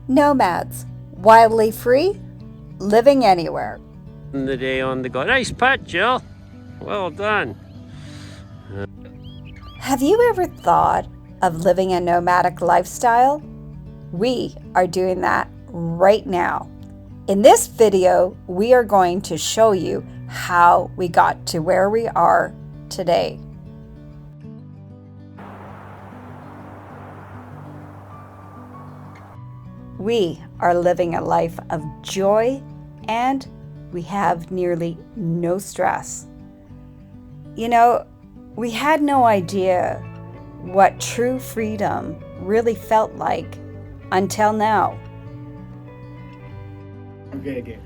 Nomads, wildly free, living anywhere. The day on the go. Nice putt, Jill. Well done. Have you ever thought of living a nomadic lifestyle? We are doing that right now. In this video, we are going to show you how we got to where we are today. We are living a life of joy and we have nearly no stress. You know, we had no idea what true freedom really felt like until now. Okay.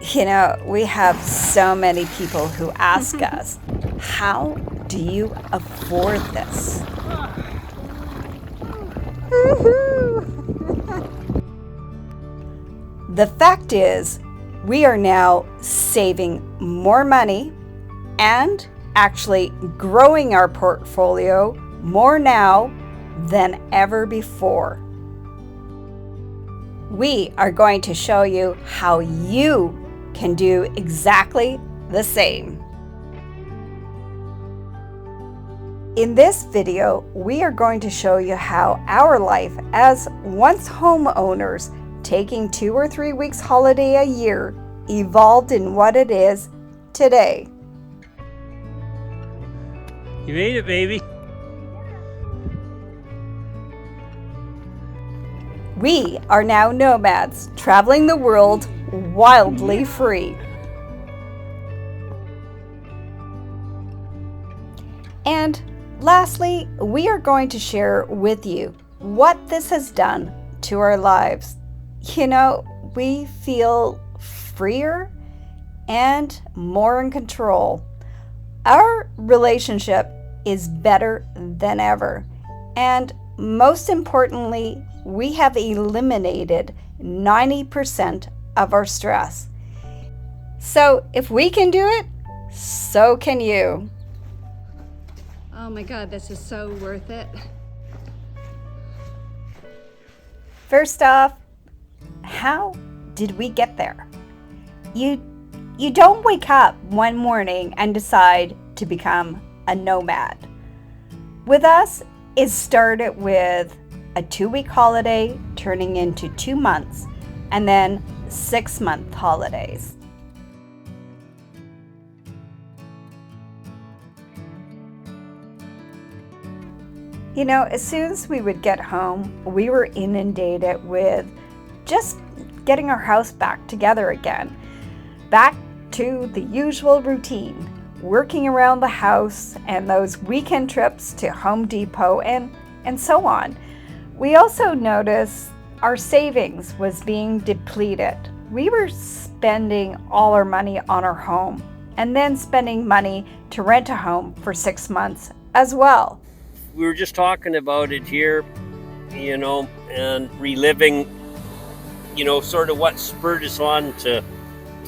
You know, we have so many people who ask us, how do you afford this? The fact is, we are now saving more money and actually growing our portfolio more now than ever before. We are going to show you how you can do exactly the same. In this video, we are going to show you how our life as once homeowners taking 2 or 3 weeks holiday a year evolved in what it is today. You made it, baby. We are now nomads, traveling the world wildly free. And lastly, we are going to share with you what this has done to our lives. You know, we feel freer and more in control. Our relationship is better than ever. And most importantly, we have eliminated 90% of our stress. So if we can do it, so can you. Oh my God, this is so worth it. First off, how did we get there? You don't wake up one morning and decide to become a nomad. With us, it started with a 2-week holiday turning into 2 months and then 6-month holidays. You know, as soon as we would get home, we were inundated with just getting our house back together again. Back to the usual routine, working around the house and those weekend trips to Home Depot and so on. We also noticed our savings was being depleted. We were spending all our money on our home and then spending money to rent a home for 6 months as well. We were just talking about it here, you know, and reliving, you know, sort of what spurred us on to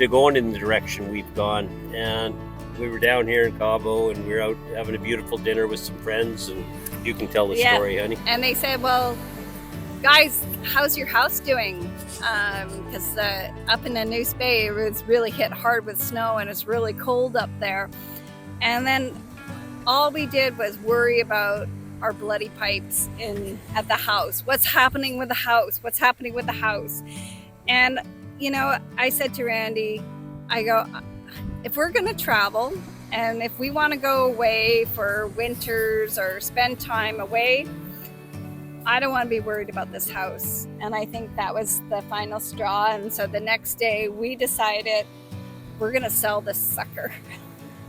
going in the direction we've gone. And we were down here in Cabo and we were out having a beautiful dinner with some friends, and you can tell the story, honey. And they said, well, guys, how's your house doing? Because up in the Noose Bay, it was really hit hard with snow and it's really cold up there. And then all we did was worry about our bloody pipes at the house. What's happening with the house? What's happening with the house? And, you know, I said to Randy, I go, if we're going to travel and if we want to go away for winters or spend time away, I don't want to be worried about this house. And I think that was the final straw. And so the next day we decided we're going to sell this sucker.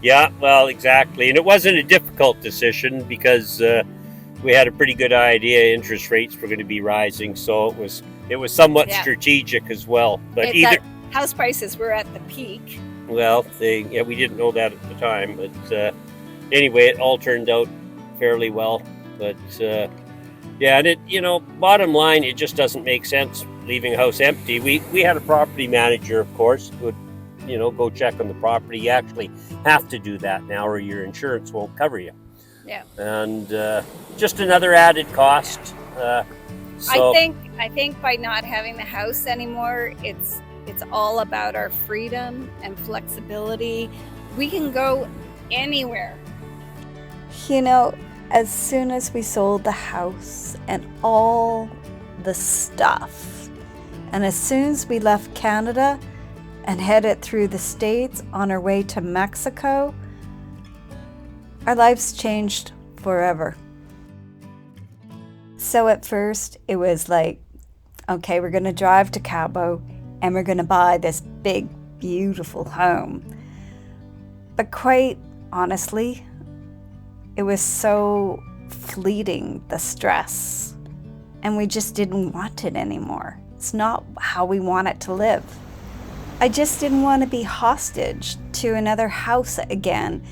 Yeah, well, exactly. And it wasn't a difficult decision because we had a pretty good idea interest rates were going to be rising. So it was somewhat strategic as well. But house prices were at the peak. Well, we didn't know that at the time. But anyway, it all turned out fairly well. But and it, you know, bottom line, it just doesn't make sense leaving a house empty. We had a property manager, of course, who would, you know, go check on the property. You actually have to do that now or your insurance won't cover you. Yeah. And just another added cost. So I think by not having the house anymore, it's all about our freedom and flexibility. We can go anywhere. You know, as soon as we sold the house and all the stuff, and as soon as we left Canada and headed through the States on our way to Mexico, our lives changed forever. So at first it was like, okay, we're going to drive to Cabo and we're going to buy this big, beautiful home. But quite honestly, it was so fleeting, the stress, and we just didn't want it anymore. It's not how we want it to live. I just didn't want to be hostage to another house again.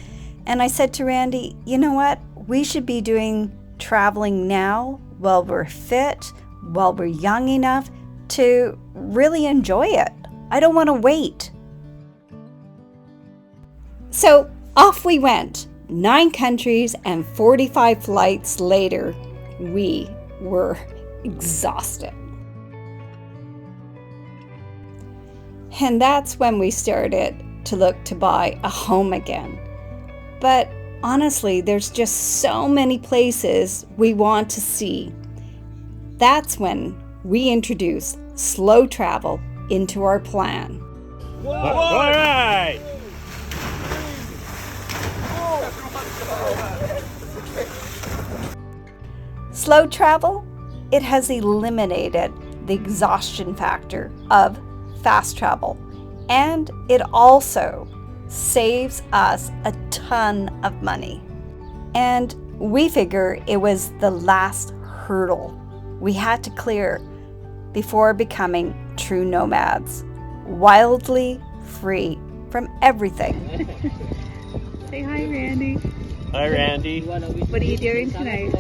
And I said to Randy, you know what? We should be doing traveling now while we're fit, while we're young enough to really enjoy it. I don't want to wait. So off we went. 9 countries and 45 flights later, we were exhausted. And that's when we started to look to buy a home again. But honestly, there's just so many places we want to see. That's when we introduced slow travel into our plan. all right. Slow travel, it has eliminated the exhaustion factor of fast travel, and it also saves us a ton of money. And we figure it was the last hurdle we had to clear before becoming true nomads, wildly free from everything. Say hi, Randy. Hi, Randy. What are you doing tonight?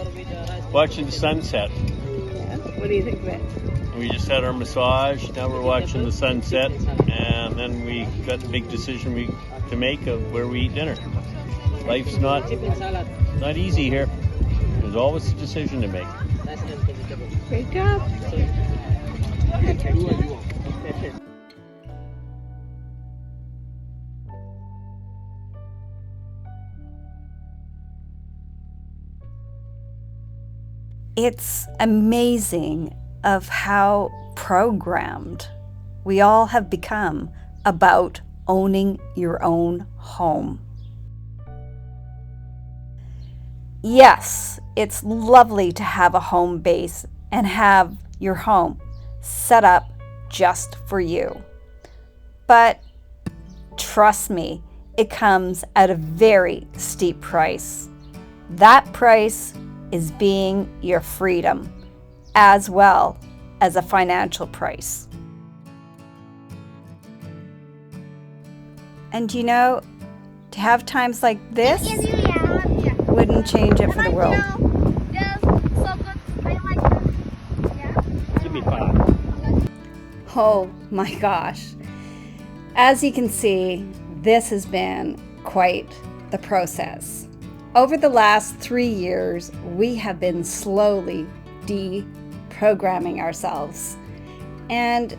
Watching the sunset. Yeah. What do you think of it? We just had our massage. Now we're watching the sunset, and then we got the big decision to make of where we eat dinner. Life's not easy here. There's always a decision to make. Great job. It's amazing of how programmed we all have become about owning your own home. Yes, it's lovely to have a home base and have your home set up just for you. But trust me, it comes at a very steep price. That price is being your freedom, as well as a financial price. And you know, to have times like this, wouldn't change it for the world. Give me 5. Oh my gosh. As you can see, this has been quite the process. Over the last 3 years, we have been slowly deprogramming ourselves. And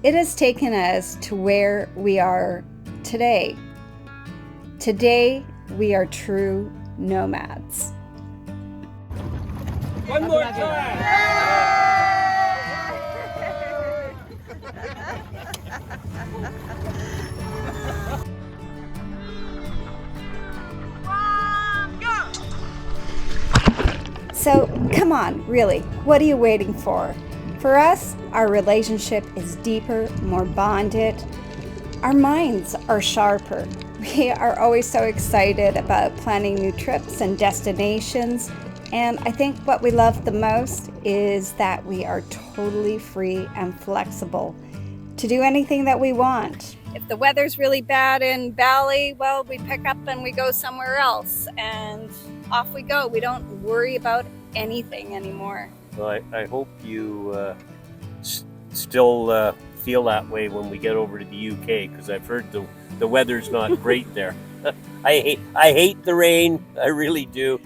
it has taken us to where we are today. Today, we are true nomads. One more time. So come on, really, what are you waiting for? For us, our relationship is deeper, more bonded. Our minds are sharper. We are always so excited about planning new trips and destinations. And I think what we love the most is that we are totally free and flexible to do anything that we want. If the weather's really bad in Bali, well, we pick up and we go somewhere else and off we go. We don't worry about anything anymore. Well, I hope you still feel that way when we get over to the UK, because I've heard the weather's not great there. I hate the rain. I really do.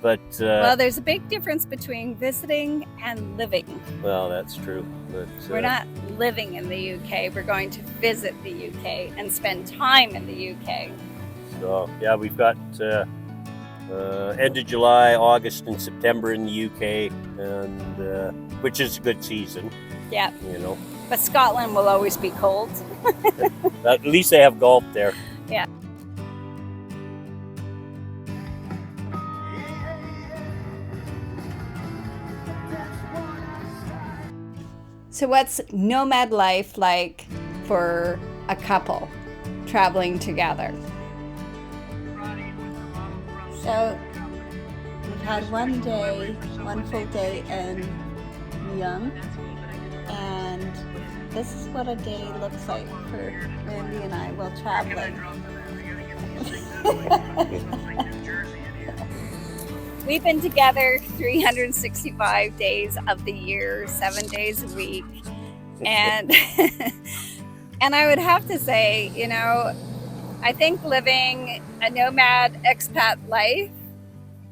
But Well, there's a big difference between visiting and living. well, that's true. But We're not living in the UK. We're going to visit the UK and spend time in the UK. So yeah, we've got end of July, August, and September in the UK, and which is a good season. Yeah. You know, But Scotland will always be cold. at least they have golf there. Yeah. So what's nomad life like for a couple traveling together? So we've had one full day in Young, and this is what a day looks like for Randy and I while traveling. We've been together 365 days of the year, 7 days a week. And and I would have to say, you know, I think living a nomad expat life,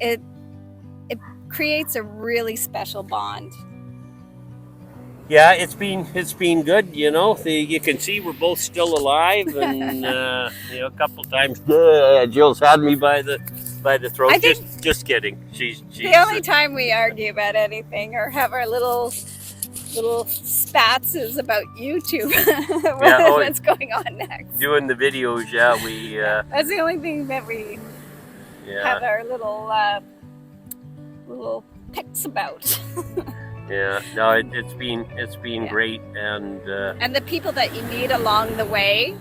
it creates a really special bond. Yeah, it's been good. You know, you can see we're both still alive, and you know, a couple times Jill's had me by the throat. I think just kidding. She's the only time we argue about anything or have our little spats is about YouTube. What's going on next? doing the videos. Yeah, we. That's the only thing that we have our little picks about. Yeah, no, it's been great, and the people that you meet along the way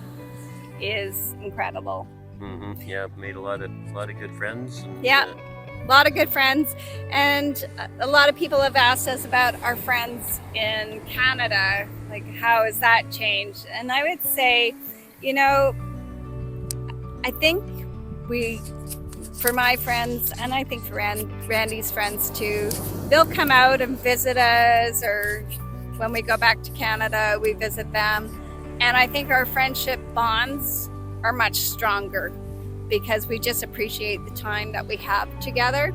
is incredible. yeah, made a lot of good friends. And, Yeah. A lot of good friends, and a lot of people have asked us about our friends in Canada, like how has that changed? And I would say, you know, I think for my friends, and I think for Randy's friends too, they'll come out and visit us, or when we go back to Canada, we visit them. And I think our friendship bonds are much stronger because we just appreciate the time that we have together.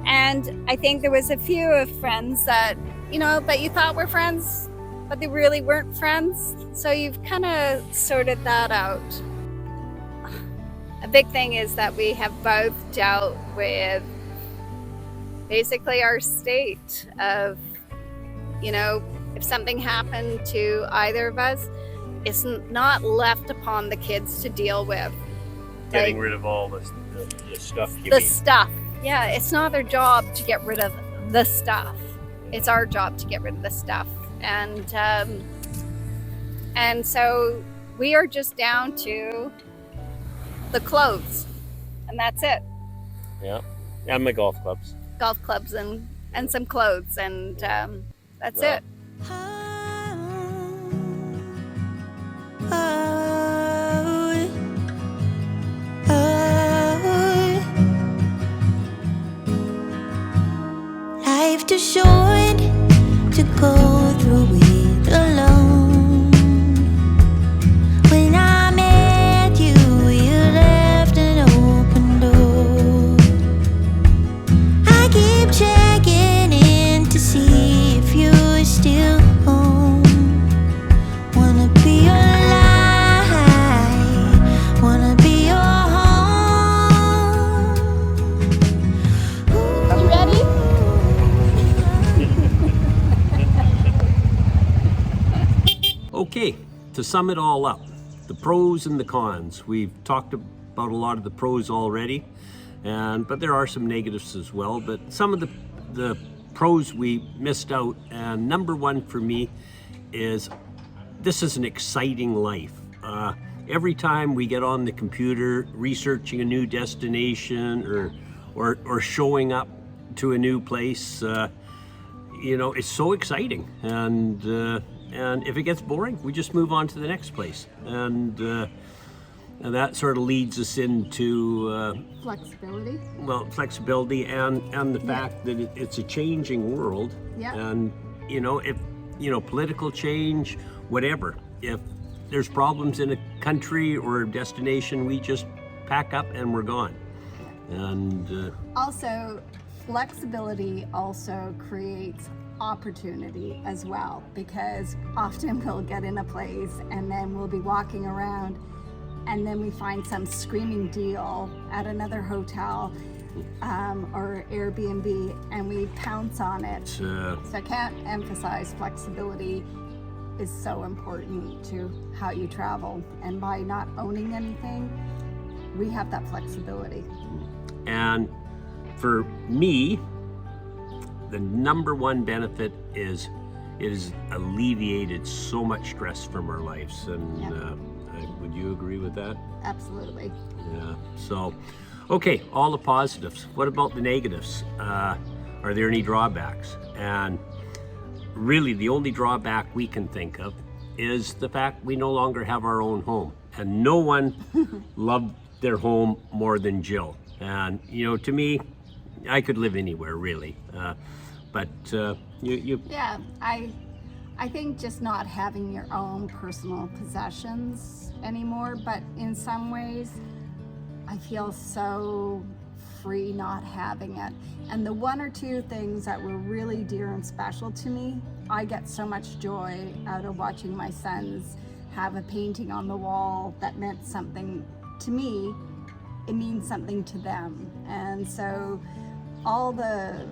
And I think there was a few of friends that, you know, that you thought were friends, but they really weren't friends. So you've kind of sorted that out. A big thing is that we have both dealt with basically our state of, you know, if something happened to either of us, it's not left upon the kids to deal with. getting rid of all the stuff. Stuff. Yeah, it's not their job to get rid of the stuff. It's our job to get rid of the stuff. And so we are just down to the clothes, and that's it. Yeah, and my golf clubs. Golf clubs and some clothes, and that's it. Life too short to go through it alone. When I met you, you left an open door. I keep checking in to see if you're still home. Wanna be your light, wanna be your home. You ready? Okay, to sum it all up, the pros and the cons. We've talked about a lot of the pros already, but there are some negatives as well. But some of the pros we missed out, and number one for me is this is an exciting life. Every time we get on the computer researching a new destination or showing up to a new place, you know, it's so exciting. And if it gets boring, we just move on to the next place. And that sort of leads us into Flexibility. well, flexibility and the fact that it's a changing world. Yeah. And you know, if political change, whatever, if there's problems in a country or a destination, we just pack up and we're gone. And Also, flexibility also creates opportunity as well, because often we'll get in a place and then we'll be walking around and then we find some screaming deal at another hotel or Airbnb and we pounce on it. So I can't emphasize flexibility is so important to how you travel, and by not owning anything, we have that flexibility. And for me, the number one benefit is it has alleviated so much stress from our lives. And would you agree with that? Absolutely. Yeah. So, okay, all the positives. What about the negatives? Are there any drawbacks? And really, the only drawback we can think of is the fact we no longer have our own home. And no one loved their home more than Jill. And, you know, to me, I could live anywhere, really. But you... Yeah, I think just not having your own personal possessions anymore, but in some ways, I feel so free not having it. And the one or two things that were really dear and special to me, I get so much joy out of watching my sons have a painting on the wall that meant something to me. It means something to them. And so all the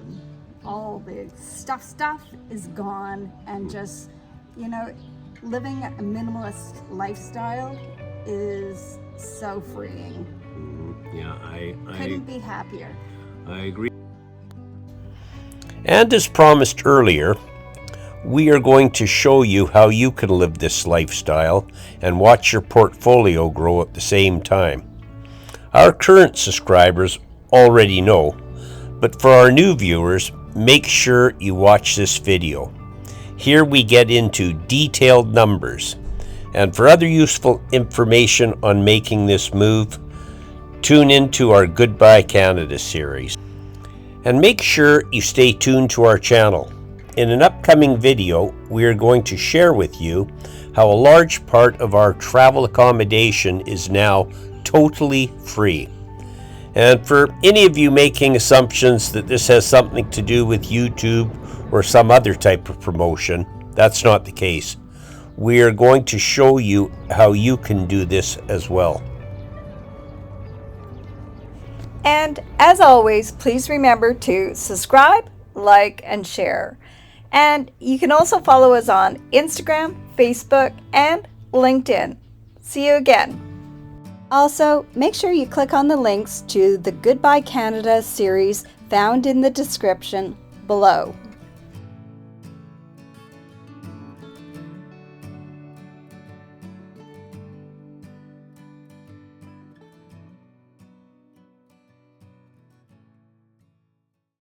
stuff is gone, and just, you know, living a minimalist lifestyle is so freeing. Yeah, I couldn't be happier. I agree. And as promised earlier, we are going to show you how you can live this lifestyle and watch your portfolio grow at the same time. Our current subscribers already know, but for our new viewers, make sure you watch this video. Here we get into detailed numbers, and for other useful information on making this move, tune into our Goodbye Canada series. And make sure you stay tuned to our channel. In an upcoming video, we are going to share with you how a large part of our travel accommodation is now totally free. And for any of you making assumptions that this has something to do with YouTube or some other type of promotion, that's not the case. We are going to show you how you can do this as well. And as always, please remember to subscribe, like, and share. And you can also follow us on Instagram, Facebook, and LinkedIn. See you again. Also, make sure you click on the links to the Goodbye Canada series found in the description below.